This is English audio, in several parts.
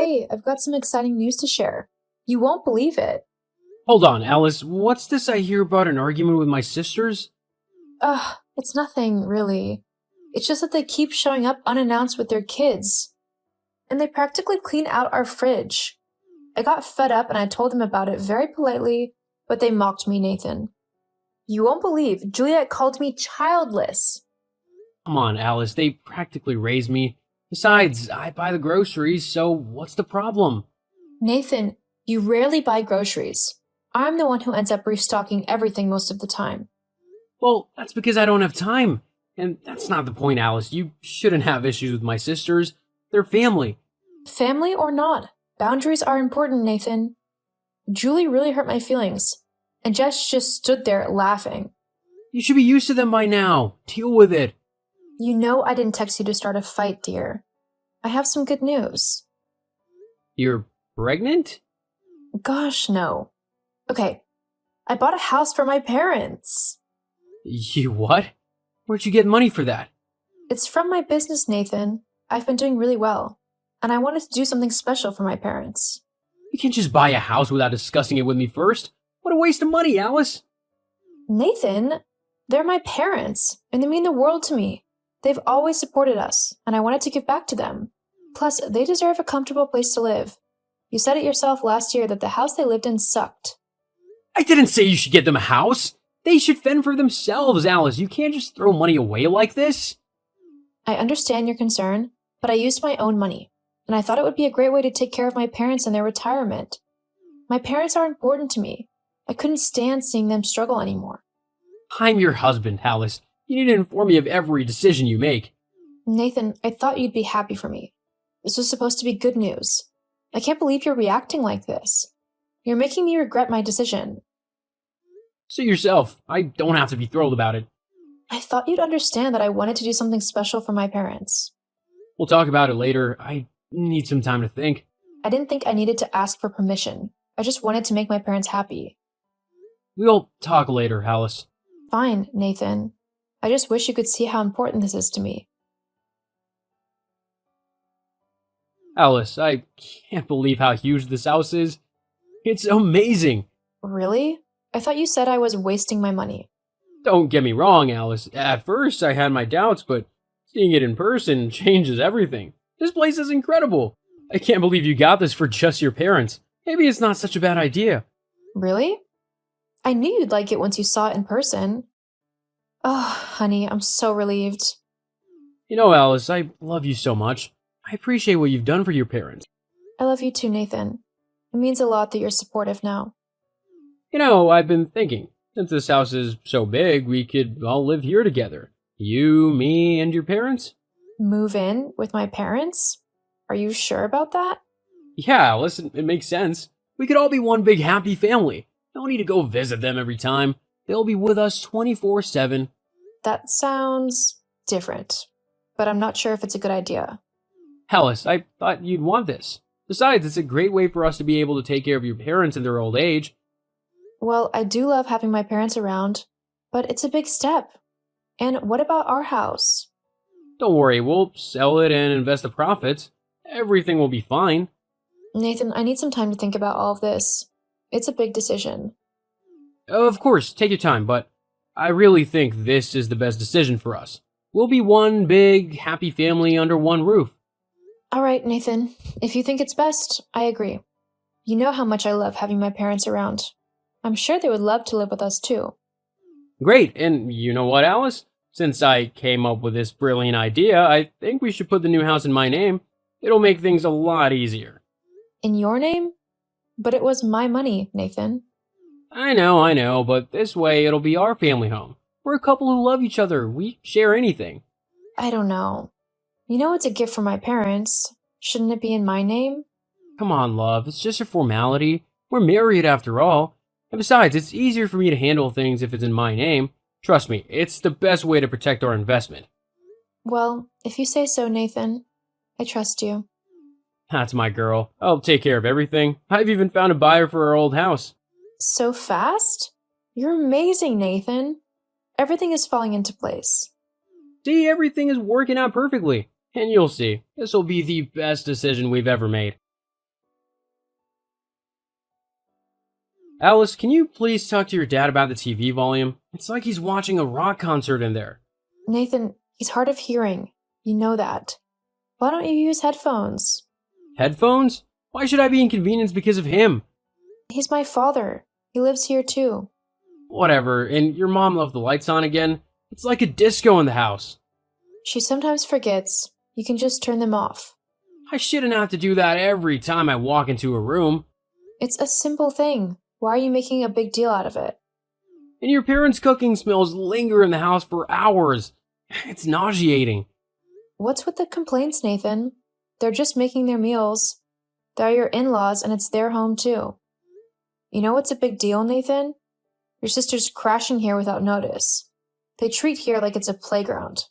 Hey, I've got some exciting news to share. You won't believe it. Hold on, Alice. What's this I hear about an argument with my sisters? It's nothing, really. It's just that they keep showing up unannounced with their kids. And they practically clean out our fridge. I got fed up and I told them about it very politely, but they mocked me, Nathan. You won't believe, Juliet called me childless. Come on, Alice. They practically raised me. Besides, I buy the groceries, so what's the problem? Nathan, you rarely buy groceries. I'm the one who ends up restocking everything most of the time. Well, that's because I don't have time. And that's not the point, Alice. You shouldn't have issues with my sisters. They're family. Family or not, boundaries are important, Nathan. Julie really hurt my feelings, and Jess just stood there laughing. You should be used to them by now. Deal with it. You know I didn't text you to start a fight, dear. I have some good news. You're pregnant? Gosh, no. Okay, I bought a house for my parents. You what? Where'd you get money for that? It's from my business, Nathan. I've been doing really well, and I wanted to do something special for my parents. You can't just buy a house without discussing it with me first. What a waste of money, Alice. Nathan, they're my parents, and they mean the world to me. They've always supported us, and I wanted to give back to them. Plus, they deserve a comfortable place to live. You said it yourself last year that the house they lived in sucked. I didn't say you should get them a house. They should fend for themselves, Alice. You can't just throw money away like this. I understand your concern, but I used my own money, and I thought it would be a great way to take care of my parents in their retirement. My parents are important to me. I couldn't stand seeing them struggle anymore. I'm your husband, Alice. You need to inform me of every decision you make. Nathan, I thought you'd be happy for me. This was supposed to be good news. I can't believe you're reacting like this. You're making me regret my decision. Suit yourself. I don't have to be thrilled about it. I thought you'd understand that I wanted to do something special for my parents. We'll talk about it later. I need some time to think. I didn't think I needed to ask for permission. I just wanted to make my parents happy. We'll talk later, Alice. Fine, Nathan. I just wish you could see how important this is to me. Alice, I can't believe how huge this house is. It's amazing. Really? I thought you said I was wasting my money. Don't get me wrong, Alice. At first, I had my doubts, but seeing it in person changes everything. This place is incredible. I can't believe you got this for just your parents. Maybe it's not such a bad idea. Really? I knew you'd like it once you saw it in person. Oh, honey, I'm so relieved. You know, Alice, I love you so much. I appreciate what you've done for your parents. I love you too, Nathan. It means a lot that you're supportive now. You know, I've been thinking, since this house is so big, we could all live here together. You, me, and your parents? Move in with my parents? Are you sure about that? Yeah, listen, it makes sense. We could all be one big happy family. Don't need to go visit them every time. They'll be with us 24/7. That sounds different, but I'm not sure if it's a good idea. Alice, I thought you'd want this. Besides, it's a great way for us to be able to take care of your parents in their old age. Well, I do love having my parents around, but it's a big step. And what about our house? Don't worry, we'll sell it and invest the profits. Everything will be fine. Nathan, I need some time to think about all of this. It's a big decision. Of course, take your time, but I really think this is the best decision for us. We'll be one big, happy family under one roof. All right, Nathan. If you think it's best, I agree. You know how much I love having my parents around. I'm sure they would love to live with us too. Great, and you know what, Alice? Since I came up with this brilliant idea, I think we should put the new house in my name. It'll make things a lot easier. In your name? But it was my money, Nathan. I know, but this way it'll be our family home. We're a couple who love each other. We share anything. I don't know. You know it's a gift from my parents. Shouldn't it be in my name? Come on, love, it's just a formality. We're married after all. And besides, it's easier for me to handle things if it's in my name. Trust me, it's the best way to protect our investment. Well, if you say so, Nathan. I trust you. That's my girl. I'll take care of everything. I've even found a buyer for our old house. So fast? You're amazing, Nathan. Everything is falling into place. See, everything is working out perfectly. And you'll see, this will be the best decision we've ever made. Alice, can you please talk to your dad about the TV volume? It's like he's watching a rock concert in there. Nathan, he's hard of hearing. You know that. Why don't you use headphones? Headphones? Why should I be inconvenienced because of him? He's my father. He lives here too. Whatever, and your mom left the lights on again? It's like a disco in the house. She sometimes forgets. You can just turn them off. I shouldn't have to do that every time I walk into a room. It's a simple thing. Why are you making a big deal out of it? And your parents' cooking smells linger in the house for hours. It's nauseating. What's with the complaints, Nathan? They're just making their meals. They're your in-laws and it's their home too. You know what's a big deal, Nathan? Your sister's crashing here without notice. They treat here like it's a playground.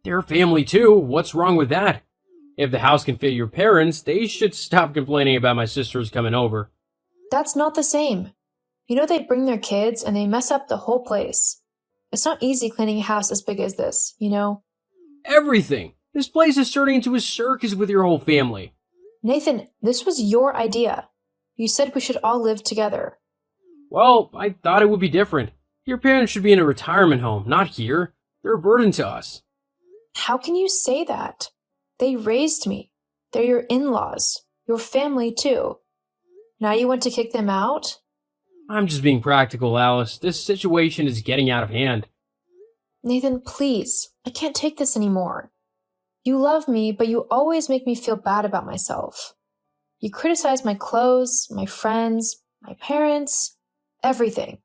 They're family too. What's wrong with that? If the house can fit your parents, they should stop complaining about my sisters coming over. That's not the same. You know they bring their kids and they mess up the whole place. It's not easy cleaning a house as big as this, you know? Everything. This place is turning into a circus with your whole family. Nathan, this was your idea. You said we should all live together. Well, I thought it would be different. Your parents should be in a retirement home, not here. They're a burden to us. How can you say that? They raised me. They're your in-laws. Your family too. Now you want to kick them out? I'm just being practical, Alice. This situation is getting out of hand. Nathan, please. I can't take this anymore. You love me, but you always make me feel bad about myself. You criticize my clothes, my friends, my parents, everything.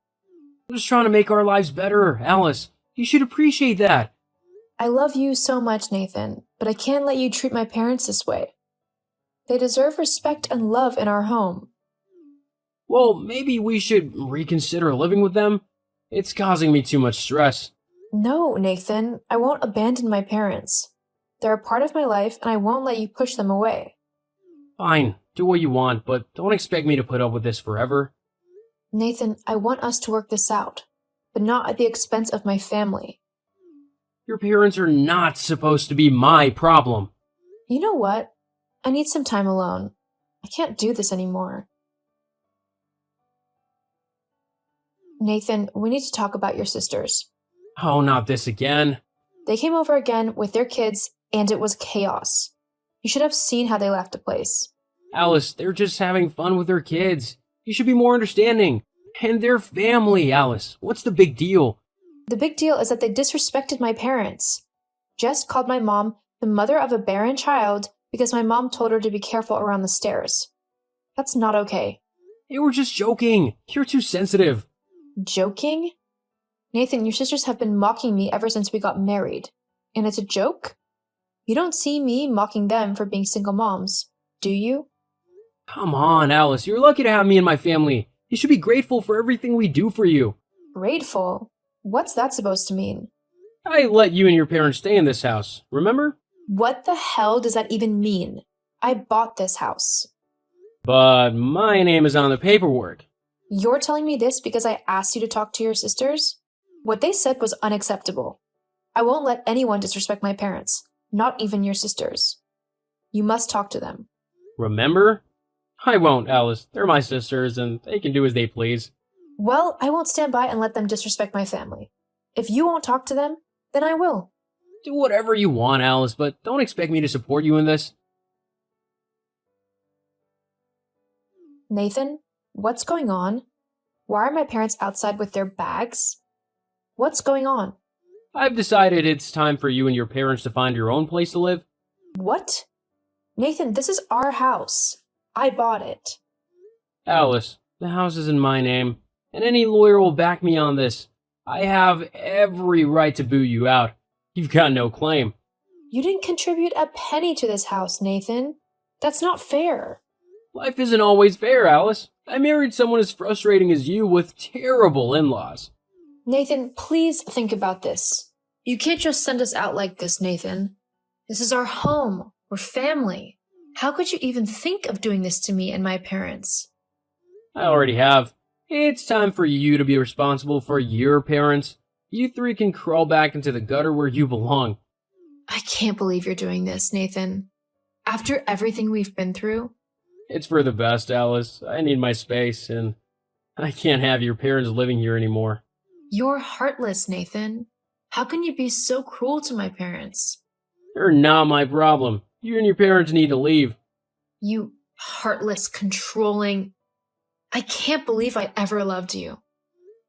I'm just trying to make our lives better, Alice. You should appreciate that. I love you so much, Nathan, but I can't let you treat my parents this way. They deserve respect and love in our home. Well, maybe we should reconsider living with them. It's causing me too much stress. No, Nathan, I won't abandon my parents. They're a part of my life, and I won't let you push them away. Fine, do what you want, but don't expect me to put up with this forever. Nathan, I want us to work this out, but not at the expense of my family. Your parents are not supposed to be my problem. You know what? I need some time alone. I can't do this anymore. Nathan, we need to talk about your sisters. Oh, not this again. They came over again with their kids, and it was chaos. You should have seen how they left the place. Alice, they're just having fun with their kids. You should be more understanding. And their family, Alice. What's the big deal? The big deal is that they disrespected my parents. Jess called my mom the mother of a barren child because my mom told her to be careful around the stairs. That's not okay. They were just joking. You're too sensitive. Joking? Nathan, your sisters have been mocking me ever since we got married. And it's a joke? You don't see me mocking them for being single moms, do you? Come on, Alice. You're lucky to have me and my family. You should be grateful for everything we do for you. Grateful? What's that supposed to mean? I let you and your parents stay in this house, remember? What the hell does that even mean? I bought this house. But my name is on the paperwork. You're telling me this because I asked you to talk to your sisters? What they said was unacceptable. I won't let anyone disrespect my parents, not even your sisters. You must talk to them. Remember? I won't, Alice. They're my sisters, and they can do as they please. Well, I won't stand by and let them disrespect my family. If you won't talk to them, then I will. Do whatever you want, Alice, but don't expect me to support you in this. Nathan, what's going on? Why are my parents outside with their bags? What's going on? I've decided it's time for you and your parents to find your own place to live. What? Nathan, this is our house. I bought it. Alice, the house is in my name, and any lawyer will back me on this. I have every right to boo you out. You've got no claim. You didn't contribute a penny to this house, Nathan. That's not fair. Life isn't always fair, Alice. I married someone as frustrating as you with terrible in-laws. Nathan, please think about this. You can't just send us out like this, Nathan. This is our home. We're family. How could you even think of doing this to me and my parents? I already have. It's time for you to be responsible for your parents. You three can crawl back into the gutter where you belong. I can't believe you're doing this, Nathan. After everything we've been through? It's for the best, Alice. I need my space, and I can't have your parents living here anymore. You're heartless, Nathan. How can you be so cruel to my parents? You're not my problem. You and your parents need to leave. You heartless, controlling. I can't believe I ever loved you.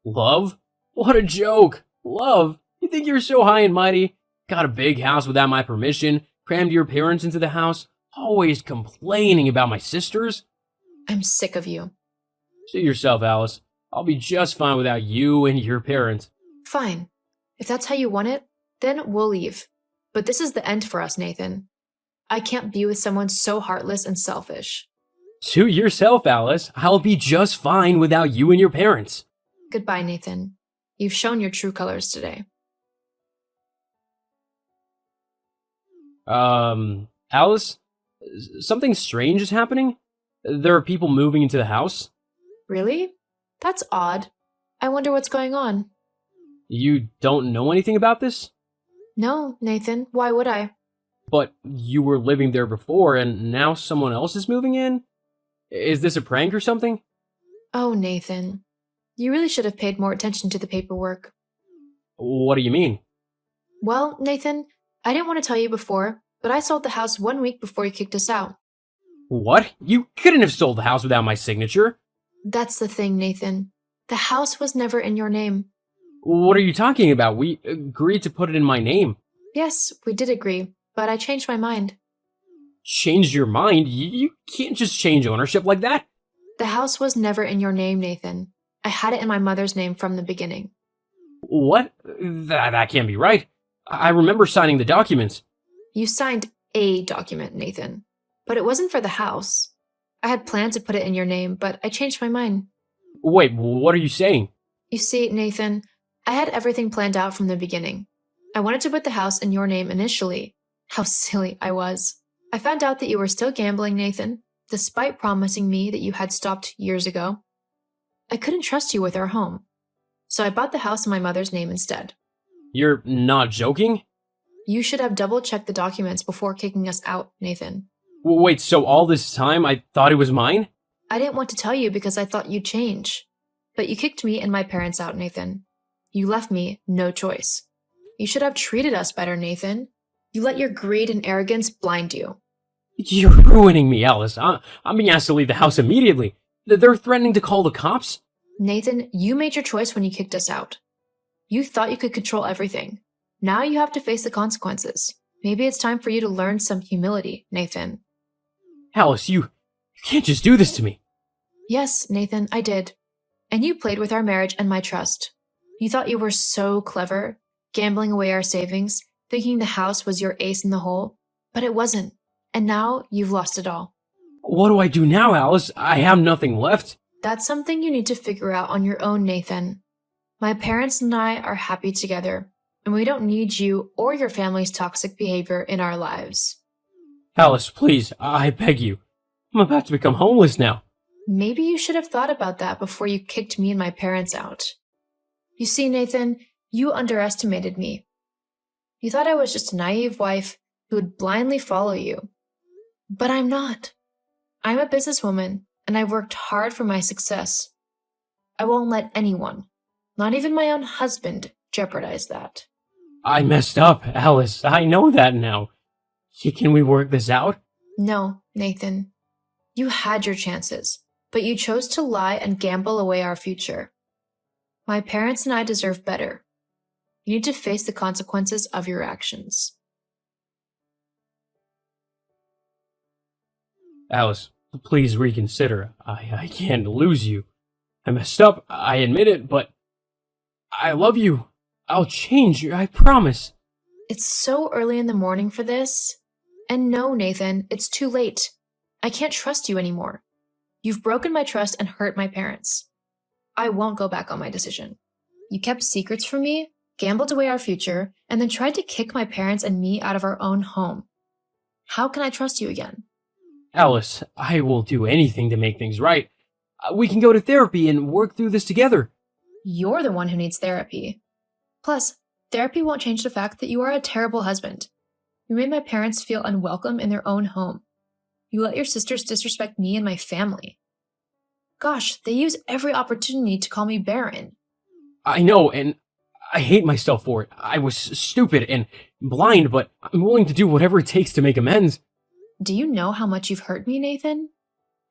Love? What a joke! Love? You think you're so high and mighty? Got a big house without my permission, crammed your parents into the house, always complaining about my sisters? I'm sick of you. Suit yourself, Alice. I'll be just fine without you and your parents. Fine. If that's how you want it, then we'll leave. But this is the end for us, Nathan. I can't be with someone so heartless and selfish. Suit yourself, Alice. I'll be just fine without you and your parents. Goodbye, Nathan. You've shown your true colors today. Alice? Something strange is happening? There are people moving into the house? Really? That's odd. I wonder what's going on. You don't know anything about this? No, Nathan, why would I? But you were living there before, and now someone else is moving in? Is this a prank or something? Oh, Nathan. You really should have paid more attention to the paperwork. What do you mean? Well, Nathan, I didn't want to tell you before, but I sold the house 1 week before you kicked us out. What? You couldn't have sold the house without my signature? That's the thing, Nathan. The house was never in your name. What are you talking about? We agreed to put it in my name. Yes, we did agree, but I changed my mind. Changed your mind? You can't just change ownership like that. The house was never in your name, Nathan. I had it in my mother's name from the beginning. What? That can't be right. I remember signing the documents. You signed a document, Nathan, but it wasn't for the house. I had planned to put it in your name, but I changed my mind. Wait, what are you saying? You see, Nathan, I had everything planned out from the beginning. I wanted to put the house in your name initially. How silly I was. I found out that you were still gambling, Nathan, despite promising me that you had stopped years ago. I couldn't trust you with our home, so I bought the house in my mother's name instead. You're not joking? You should have double-checked the documents before kicking us out, Nathan. Wait, so all this time I thought it was mine? I didn't want to tell you because I thought you'd change. But you kicked me and my parents out, Nathan. You left me no choice. You should have treated us better, Nathan. You let your greed and arrogance blind you. You're ruining me, Alice. I'm being asked to leave the house immediately. They're threatening to call the cops? Nathan, you made your choice when you kicked us out. You thought you could control everything. Now you have to face the consequences. Maybe it's time for you to learn some humility, Nathan. Alice, you can't just do this to me. Yes, Nathan, I did. And you played with our marriage and my trust. You thought you were so clever, gambling away our savings, thinking the house was your ace in the hole, but it wasn't. And now you've lost it all. What do I do now, Alice? I have nothing left. That's something you need to figure out on your own, Nathan. My parents and I are happy together, and we don't need you or your family's toxic behavior in our lives. Alice, please, I beg you. I'm about to become homeless now. Maybe you should have thought about that before you kicked me and my parents out. You see, Nathan, you underestimated me. You thought I was just a naive wife who would blindly follow you. But I'm not. I'm a businesswoman, and I've worked hard for my success. I won't let anyone, not even my own husband, jeopardize that. I messed up, Alice. I know that now. Can we work this out? No, Nathan. You had your chances, but you chose to lie and gamble away our future. My parents and I deserve better. You need to face the consequences of your actions. Alice, please reconsider. I can't lose you. I messed up, I admit it, but I love you. I'll change you, I promise. It's so early in the morning for this. And no, Nathan, it's too late. I can't trust you anymore. You've broken my trust and hurt my parents. I won't go back on my decision. You kept secrets from me, gambled away our future, and then tried to kick my parents and me out of our own home. How can I trust you again? Alice, I will do anything to make things right. We can go to therapy and work through this together. You're the one who needs therapy. Plus, therapy won't change the fact that you are a terrible husband. You made my parents feel unwelcome in their own home. You let your sisters disrespect me and my family. Gosh, they use every opportunity to call me barren. I know, and I hate myself for it. I was stupid and blind, but I'm willing to do whatever it takes to make amends. Do you know how much you've hurt me, Nathan?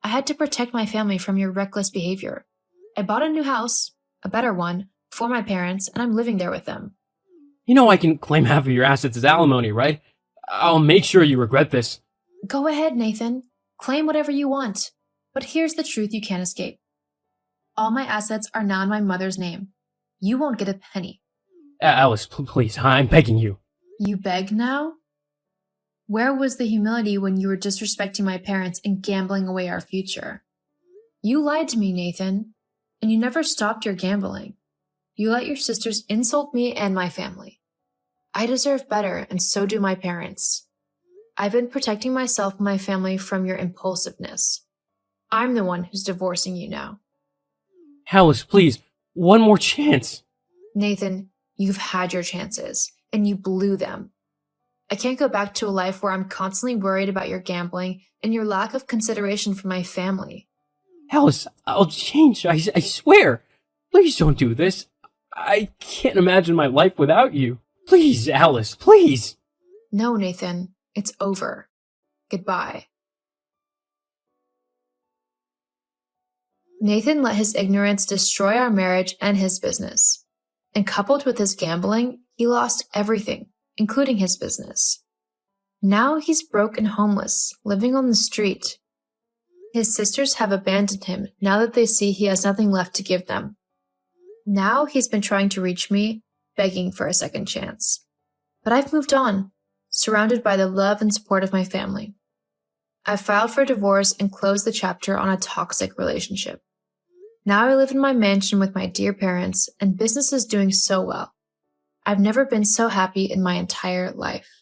I had to protect my family from your reckless behavior. I bought a new house, a better one, for my parents, and I'm living there with them. You know I can claim half of your assets as alimony, right? I'll make sure you regret this. Go ahead, Nathan. Claim whatever you want. But here's the truth you can't escape. All my assets are now in my mother's name. You won't get a penny. Alice, please, I'm begging you. You beg now? Where was the humility when you were disrespecting my parents and gambling away our future? You lied to me, Nathan, and you never stopped your gambling. You let your sisters insult me and my family. I deserve better, and so do my parents. I've been protecting myself and my family from your impulsiveness. I'm the one who's divorcing you now. Alice, please, one more chance. Nathan, you've had your chances, and you blew them. I can't go back to a life where I'm constantly worried about your gambling and your lack of consideration for my family. Alice, I'll change, I swear. Please don't do this. I can't imagine my life without you. Please, Alice, please. No, Nathan, it's over. Goodbye. Nathan let his ignorance destroy our marriage and his business. And coupled with his gambling, he lost everything, including his business. Now he's broke and homeless, living on the street. His sisters have abandoned him now that they see he has nothing left to give them. Now he's been trying to reach me, begging for a second chance. But I've moved on, surrounded by the love and support of my family. I've filed for divorce and closed the chapter on a toxic relationship. Now I live in my mansion with my dear parents, and business is doing so well. I've never been so happy in my entire life.